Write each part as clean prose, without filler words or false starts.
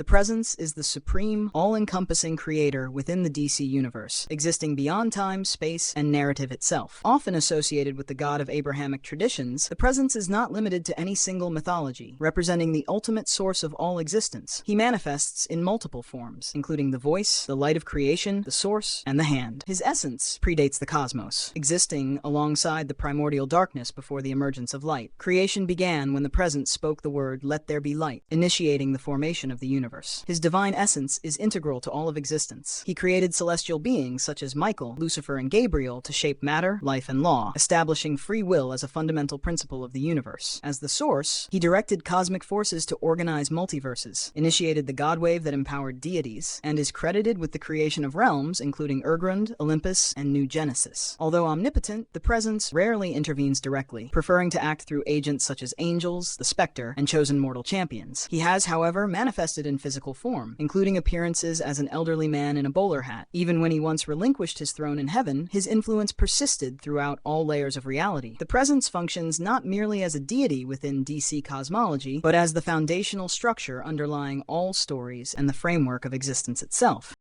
The Presence is the supreme, all-encompassing creator within the DC universe, existing beyond time, space, and narrative itself. Often associated with the god of Abrahamic traditions, the Presence is not limited to any single mythology, representing the ultimate source of all existence. He manifests in multiple forms, including the voice, the light of creation, the source, and the hand. His essence predates the cosmos, existing alongside the primordial darkness before the emergence of light. Creation began when the Presence spoke the word, "Let there be light," initiating the formation of the universe. His divine essence is integral to all of existence. He created celestial beings such as Michael, Lucifer, and Gabriel to shape matter, life, and law, establishing free will as a fundamental principle of the universe. As the source, he directed cosmic forces to organize multiverses, initiated the god wave that empowered deities, and is credited with the creation of realms including Urgrund, Olympus, and New Genesis. Although omnipotent, the Presence rarely intervenes directly, preferring to act through agents such as angels, the Spectre, and chosen mortal champions. He has, however, manifested in physical form, including appearances as an elderly man in a bowler hat. Even when he once relinquished his throne in heaven, his influence persisted throughout all layers of reality. The Presence functions not merely as a deity within DC cosmology, but as the foundational structure underlying all stories and the framework of existence itself.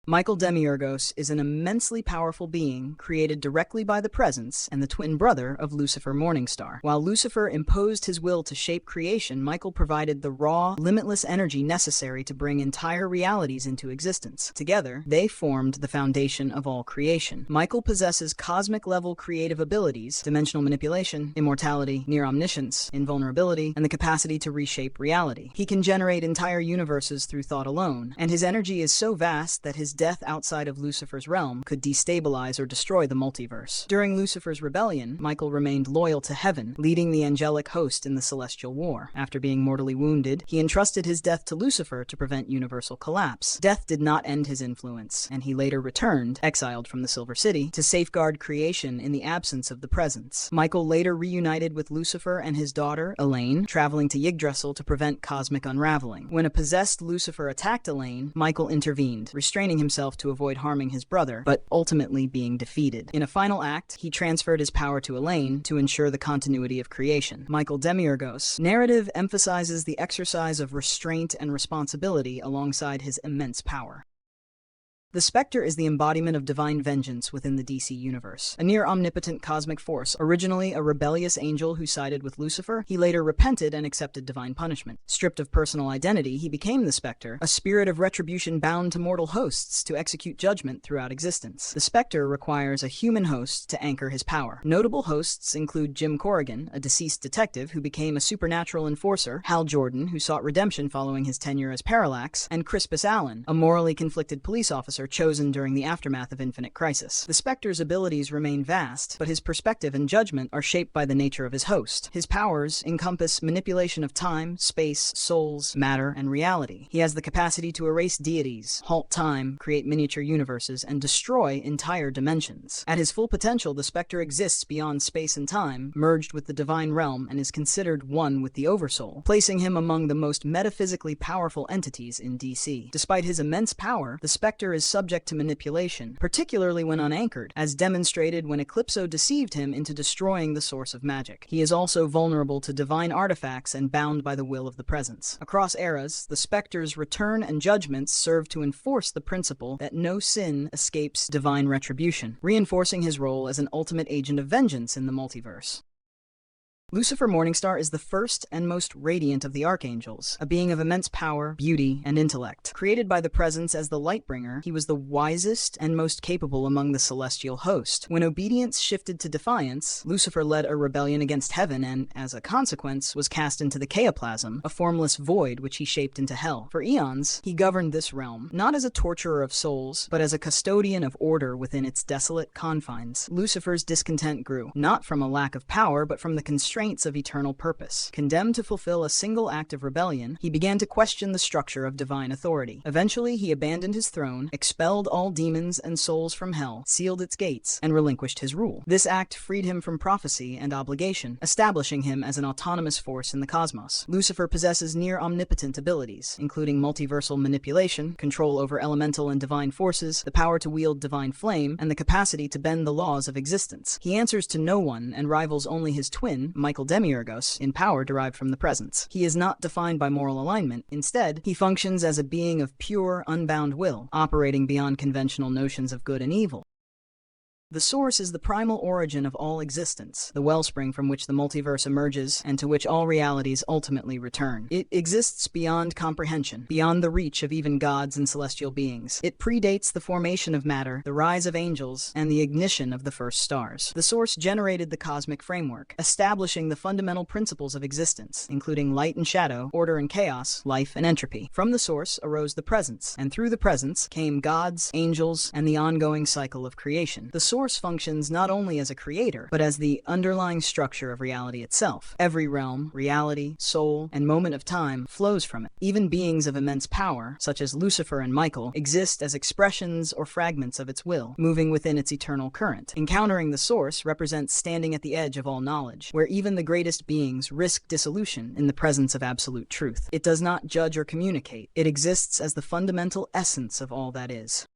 Michael Demiurgos is an immensely powerful being created directly by the Presence and the twin brother of Lucifer Morningstar. While Lucifer imposed his will to shape creation, Michael provided the raw, limitless energy necessary to bring entire realities into existence. Together, they formed the foundation of all creation. Michael possesses cosmic-level creative abilities, dimensional manipulation, immortality, near omniscience, invulnerability, and the capacity to reshape reality. He can generate entire universes through thought alone, and his energy is so vast that his death outside of Lucifer's realm could destabilize or destroy the multiverse. During Lucifer's rebellion, Michael remained loyal to heaven, leading the angelic host in the celestial war. After being mortally wounded, he entrusted his death to Lucifer to prevent universal collapse. Death did not end his influence, and he later returned, exiled from the Silver City, to safeguard creation in the absence of the Presence. Michael later reunited with Lucifer and his daughter, Elaine, traveling to Yggdrasil to prevent cosmic unraveling. When a possessed Lucifer attacked Elaine, Michael intervened, restraining himself to avoid harming his brother, but ultimately being defeated. In a final act, he transferred his power to Elaine to ensure the continuity of creation. Michael Demiurgos' narrative emphasizes the exercise of restraint and responsibility alongside his immense power. The Spectre is the embodiment of divine vengeance within the DC universe. A near-omnipotent cosmic force, originally a rebellious angel who sided with Lucifer, he later repented and accepted divine punishment. Stripped of personal identity, he became the Spectre, a spirit of retribution bound to mortal hosts to execute judgment throughout existence. The Spectre requires a human host to anchor his power. Notable hosts include Jim Corrigan, a deceased detective who became a supernatural enforcer, Hal Jordan, who sought redemption following his tenure as Parallax, and Crispus Allen, a morally conflicted police officer chosen during the aftermath of Infinite Crisis. The Spectre's abilities remain vast, but his perspective and judgment are shaped by the nature of his host. His powers encompass manipulation of time, space, souls, matter, and reality. He has the capacity to erase deities, halt time, create miniature universes, and destroy entire dimensions. At his full potential, the Spectre exists beyond space and time, merged with the divine realm, and is considered one with the Oversoul, placing him among the most metaphysically powerful entities in DC. Despite his immense power, the Spectre is subject to manipulation, particularly when unanchored, as demonstrated when Eclipso deceived him into destroying the source of magic. He is also vulnerable to divine artifacts and bound by the will of the Presence. Across eras, the Spectre's return and judgments serve to enforce the principle that no sin escapes divine retribution, reinforcing his role as an ultimate agent of vengeance in the multiverse. Lucifer Morningstar is the first and most radiant of the archangels, a being of immense power, beauty, and intellect. Created by the Presence as the Lightbringer, he was the wisest and most capable among the celestial host. When obedience shifted to defiance, Lucifer led a rebellion against heaven and, as a consequence, was cast into the Chaoplasm, a formless void which he shaped into hell. For eons, he governed this realm, not as a torturer of souls, but as a custodian of order within its desolate confines. Lucifer's discontent grew, not from a lack of power, but from the constraints of eternal purpose. Condemned to fulfill a single act of rebellion, he began to question the structure of divine authority. Eventually, he abandoned his throne, expelled all demons and souls from hell, sealed its gates, and relinquished his rule. This act freed him from prophecy and obligation, establishing him as an autonomous force in the cosmos. Lucifer possesses near-omnipotent abilities, including multiversal manipulation, control over elemental and divine forces, the power to wield divine flame, and the capacity to bend the laws of existence. He answers to no one and rivals only his twin, Michael Michael Demiurgos, in power derived from the presence. He is not defined by moral alignment. Instead, he functions as a being of pure, unbound will, operating beyond conventional notions of good and evil. The Source is the primal origin of all existence, the wellspring from which the multiverse emerges and to which all realities ultimately return. It exists beyond comprehension, beyond the reach of even gods and celestial beings. It predates the formation of matter, the rise of angels, and the ignition of the first stars. The Source generated the cosmic framework, establishing the fundamental principles of existence, including light and shadow, order and chaos, life and entropy. From the Source arose the Presence, and through the Presence came gods, angels, and the ongoing cycle of creation. The Source functions not only as a creator, but as the underlying structure of reality itself. Every realm, reality, soul, and moment of time flows from it. Even beings of immense power, such as Lucifer and Michael, exist as expressions or fragments of its will, moving within its eternal current. Encountering the Source represents standing at the edge of all knowledge, where even the greatest beings risk dissolution in the presence of absolute truth. It does not judge or communicate. It exists as the fundamental essence of all that is.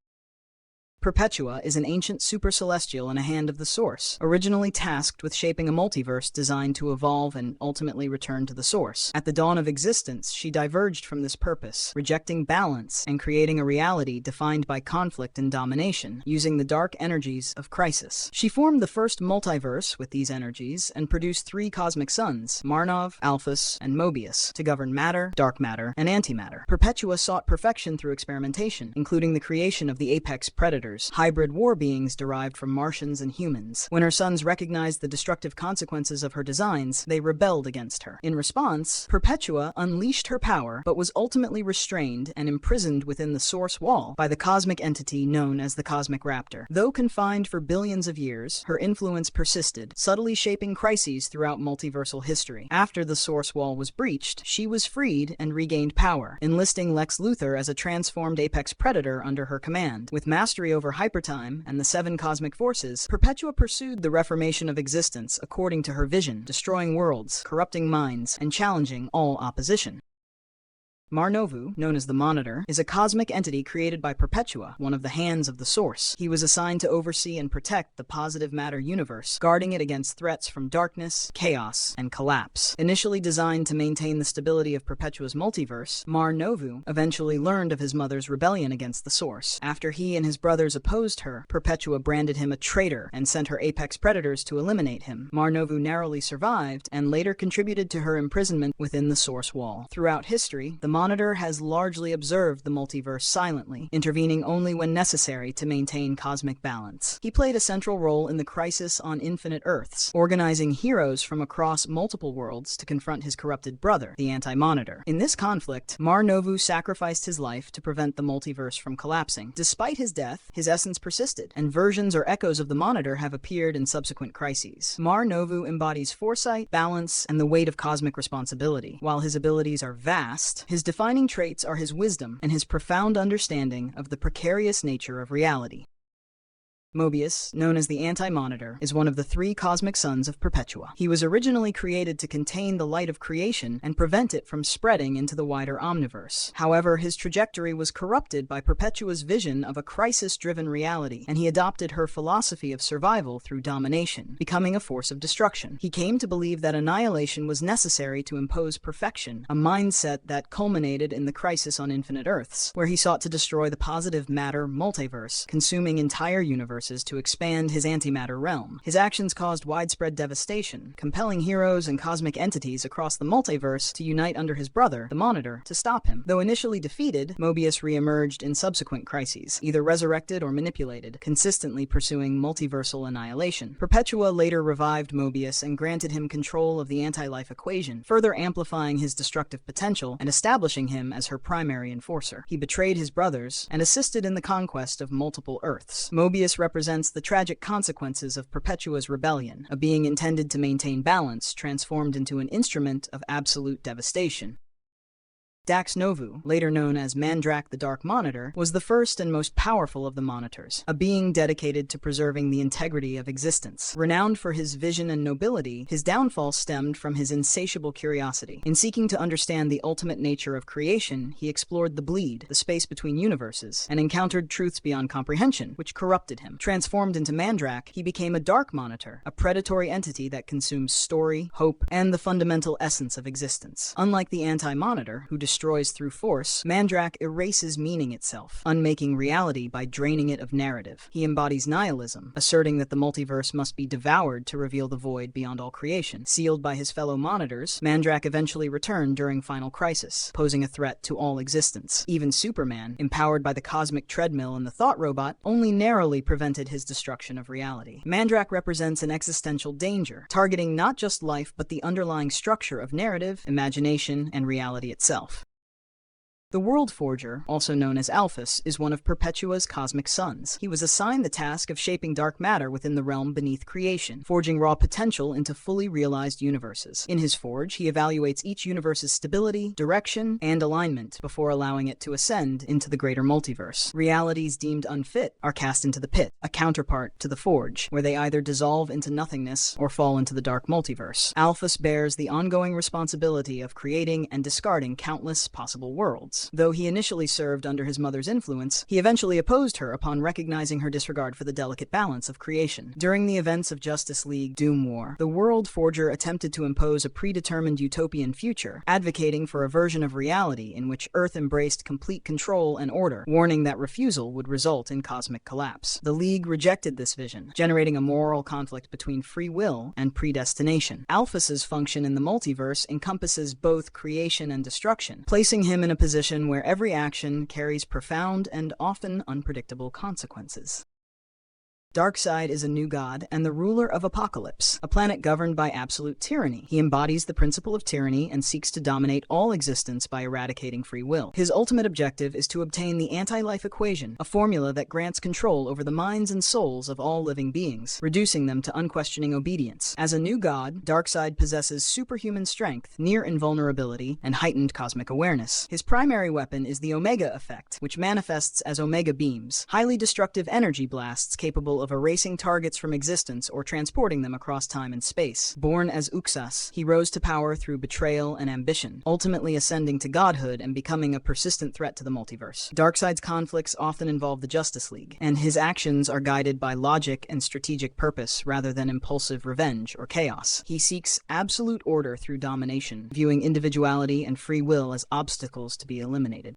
Perpetua is an ancient super-celestial in a hand of the Source, originally tasked with shaping a multiverse designed to evolve and ultimately return to the Source. At the dawn of existence, she diverged from this purpose, rejecting balance and creating a reality defined by conflict and domination, using the dark energies of crisis. She formed the first multiverse with these energies and produced 3 cosmic suns, Marnov, Alphys, and Mobius, to govern matter, dark matter, and antimatter. Perpetua sought perfection through experimentation, including the creation of the apex predators, hybrid war beings derived from Martians and humans. When her sons recognized the destructive consequences of her designs, they rebelled against her. In response, Perpetua unleashed her power, but was ultimately restrained and imprisoned within the Source wall by the cosmic entity known as the Cosmic Raptor. Though confined for billions of years, her influence persisted, subtly shaping crises throughout multiversal history. After the Source wall was breached, she was freed and regained power, enlisting Lex Luthor as a transformed apex predator under her command. With mastery over hypertime and the 7 cosmic forces, Perpetua pursued the reformation of existence according to her vision, destroying worlds, corrupting minds, and challenging all opposition. Mar-Novu, known as the Monitor, is a cosmic entity created by Perpetua, one of the hands of the Source. He was assigned to oversee and protect the positive matter universe, guarding it against threats from darkness, chaos, and collapse. Initially designed to maintain the stability of Perpetua's multiverse, Mar-Novu eventually learned of his mother's rebellion against the Source. After he and his brothers opposed her, Perpetua branded him a traitor and sent her apex predators to eliminate him. Mar-Novu narrowly survived and later contributed to her imprisonment within the Source wall. Throughout history, the Monitor has largely observed the multiverse silently, intervening only when necessary to maintain cosmic balance. He played a central role in the Crisis on Infinite Earths, organizing heroes from across multiple worlds to confront his corrupted brother, the Anti-Monitor. In this conflict, Mar-Novu sacrificed his life to prevent the multiverse from collapsing. Despite his death, his essence persisted, and versions or echoes of the Monitor have appeared in subsequent crises. Mar-Novu embodies foresight, balance, and the weight of cosmic responsibility. While his abilities are vast, his defining traits are his wisdom and his profound understanding of the precarious nature of reality. Mobius, known as the Anti-Monitor, is one of the 3 cosmic sons of Perpetua. He was originally created to contain the light of creation and prevent it from spreading into the wider omniverse. However, his trajectory was corrupted by Perpetua's vision of a crisis-driven reality, and he adopted her philosophy of survival through domination, becoming a force of destruction. He came to believe that annihilation was necessary to impose perfection, a mindset that culminated in the Crisis on Infinite Earths, where he sought to destroy the positive matter multiverse, consuming entire universes to expand his antimatter realm. His actions caused widespread devastation, compelling heroes and cosmic entities across the multiverse to unite under his brother, the Monitor, to stop him. Though initially defeated, Mobius re-emerged in subsequent crises, either resurrected or manipulated, consistently pursuing multiversal annihilation. Perpetua later revived Mobius and granted him control of the anti-life equation, further amplifying his destructive potential and establishing him as her primary enforcer. He betrayed his brothers and assisted in the conquest of multiple Earths. Mobius represents the tragic consequences of Perpetua's rebellion, a being intended to maintain balance transformed into an instrument of absolute devastation. Dax Novu, later known as Mandrak the Dark Monitor, was the first and most powerful of the Monitors, a being dedicated to preserving the integrity of existence. Renowned for his vision and nobility, his downfall stemmed from his insatiable curiosity. In seeking to understand the ultimate nature of creation, he explored the bleed, the space between universes, and encountered truths beyond comprehension, which corrupted him. Transformed into Mandrak, he became a Dark Monitor, a predatory entity that consumes story, hope, and the fundamental essence of existence. Unlike the Anti-Monitor, who destroys through force, Mandrak erases meaning itself, unmaking reality by draining it of narrative. He embodies nihilism, asserting that the multiverse must be devoured to reveal the void beyond all creation. Sealed by his fellow Monitors, Mandrak eventually returned during Final Crisis, posing a threat to all existence. Even Superman, empowered by the cosmic treadmill and the thought robot, only narrowly prevented his destruction of reality. Mandrak represents an existential danger, targeting not just life but the underlying structure of narrative, imagination, and reality itself. The World Forger, also known as Alphys, is one of Perpetua's cosmic sons. He was assigned the task of shaping dark matter within the realm beneath creation, forging raw potential into fully realized universes. In his forge, he evaluates each universe's stability, direction, and alignment before allowing it to ascend into the greater multiverse. Realities deemed unfit are cast into the pit, a counterpart to the forge, where they either dissolve into nothingness or fall into the dark multiverse. Alphys bears the ongoing responsibility of creating and discarding countless possible worlds. Though he initially served under his mother's influence, he eventually opposed her upon recognizing her disregard for the delicate balance of creation. During the events of Justice League Doom War, the World Forger attempted to impose a predetermined utopian future, advocating for a version of reality in which Earth embraced complete control and order, warning that refusal would result in cosmic collapse. The League rejected this vision, generating a moral conflict between free will and predestination. Alphys's function in the multiverse encompasses both creation and destruction, placing him in a position where every action carries profound and often unpredictable consequences. Darkseid is a new god and the ruler of Apocalypse, a planet governed by absolute tyranny. He embodies the principle of tyranny and seeks to dominate all existence by eradicating free will. His ultimate objective is to obtain the anti-life equation, a formula that grants control over the minds and souls of all living beings, reducing them to unquestioning obedience. As a new god, Darkseid possesses superhuman strength, near invulnerability, and heightened cosmic awareness. His primary weapon is the Omega Effect, which manifests as Omega Beams, highly destructive energy blasts capable of erasing targets from existence or transporting them across time and space. Born as Uxas, he rose to power through betrayal and ambition, ultimately ascending to godhood and becoming a persistent threat to the multiverse. Darkseid's conflicts often involve the Justice League, and his actions are guided by logic and strategic purpose rather than impulsive revenge or chaos. He seeks absolute order through domination, viewing individuality and free will as obstacles to be eliminated.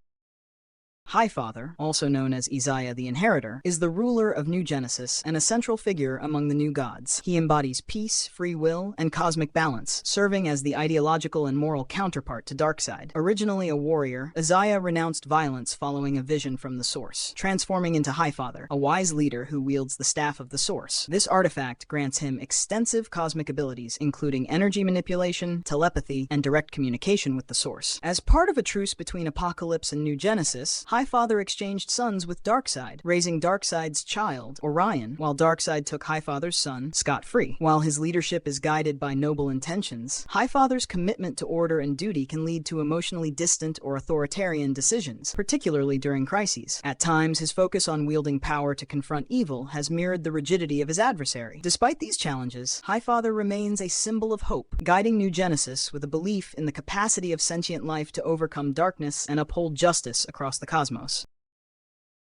Highfather, also known as Isaiah the Inheritor, is the ruler of New Genesis and a central figure among the new gods. He embodies peace, free will, and cosmic balance, serving as the ideological and moral counterpart to Darkseid. Originally a warrior, Isaiah renounced violence following a vision from the Source, transforming into Highfather, a wise leader who wields the Staff of the Source. This artifact grants him extensive cosmic abilities, including energy manipulation, telepathy, and direct communication with the Source. As part of a truce between Apocalypse and New Genesis, Highfather exchanged sons with Darkseid, raising Darkseid's child, Orion, while Darkseid took Highfather's son, scot-free. While his leadership is guided by noble intentions, Highfather's commitment to order and duty can lead to emotionally distant or authoritarian decisions, particularly during crises. At times, his focus on wielding power to confront evil has mirrored the rigidity of his adversary. Despite these challenges, Highfather remains a symbol of hope, guiding New Genesis with a belief in the capacity of sentient life to overcome darkness and uphold justice across the cosmos.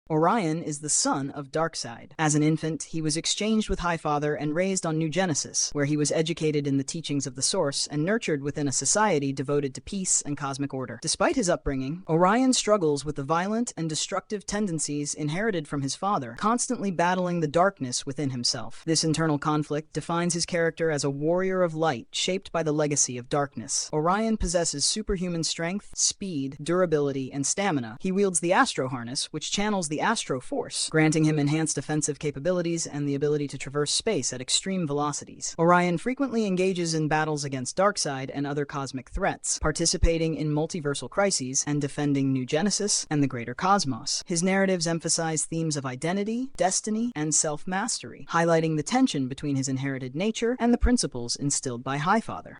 Orion is the son of Darkseid. As an infant, he was exchanged with Highfather and raised on New Genesis, where he was educated in the teachings of the Source and nurtured within a society devoted to peace and cosmic order. Despite his upbringing, Orion struggles with the violent and destructive tendencies inherited from his father, constantly battling the darkness within himself. This internal conflict defines his character as a warrior of light shaped by the legacy of darkness. Orion possesses superhuman strength, speed, durability, and stamina. He wields the Astro Harness, which channels the Astro Force, granting him enhanced offensive capabilities and the ability to traverse space at extreme velocities. Orion frequently engages in battles against Darkseid and other cosmic threats, participating in multiversal crises and defending New Genesis and the greater cosmos. His narratives emphasize themes of identity, destiny, and self-mastery, highlighting the tension between his inherited nature and the principles instilled by Highfather.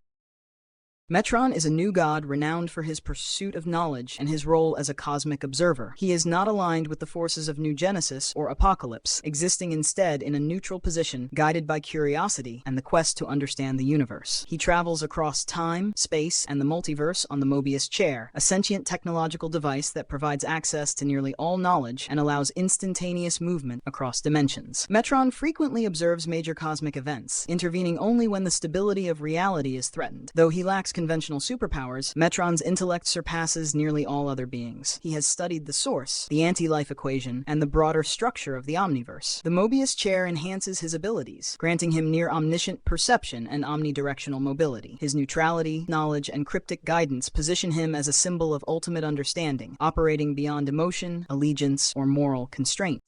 Metron is a new god renowned for his pursuit of knowledge and his role as a cosmic observer. He is not aligned with the forces of New Genesis or Apocalypse, existing instead in a neutral position, guided by curiosity and the quest to understand the universe. He travels across time, space, and the multiverse on the Mobius chair, a sentient technological device that provides access to nearly all knowledge and allows instantaneous movement across dimensions. Metron frequently observes major cosmic events, intervening only when the stability of reality is threatened. Though he lacks conventional superpowers, Metron's intellect surpasses nearly all other beings. He has studied the source, the anti-life equation, and the broader structure of the omniverse. The Mobius chair enhances his abilities, granting him near-omniscient perception and omnidirectional mobility. His neutrality, knowledge, and cryptic guidance position him as a symbol of ultimate understanding, operating beyond emotion, allegiance, or moral constraint.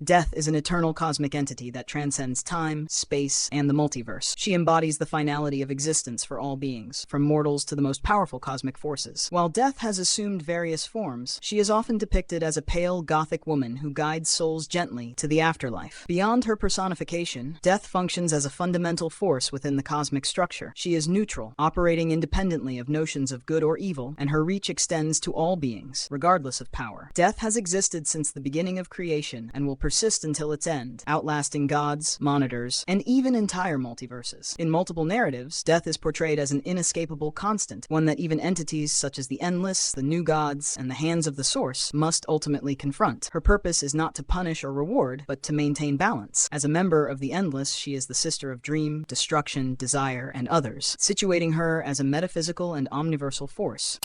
Death is an eternal cosmic entity that transcends time, space, and the multiverse. She embodies the finality of existence for all beings, from mortals to the most powerful cosmic forces. While death has assumed various forms, she is often depicted as a pale, gothic woman who guides souls gently to the afterlife. Beyond her personification, death functions as a fundamental force within the cosmic structure. She is neutral, operating independently of notions of good or evil, and her reach extends to all beings, regardless of power. Death has existed since the beginning of creation and will persist until its end, outlasting gods, monitors, and even entire multiverses. In multiple narratives, death is portrayed as an inescapable constant, one that even entities such as the Endless, the New Gods, and the Hands of the Source must ultimately confront. Her purpose is not to punish or reward, but to maintain balance. As a member of the Endless, she is the sister of dream, destruction, desire, and others, situating her as a metaphysical and omniversal force.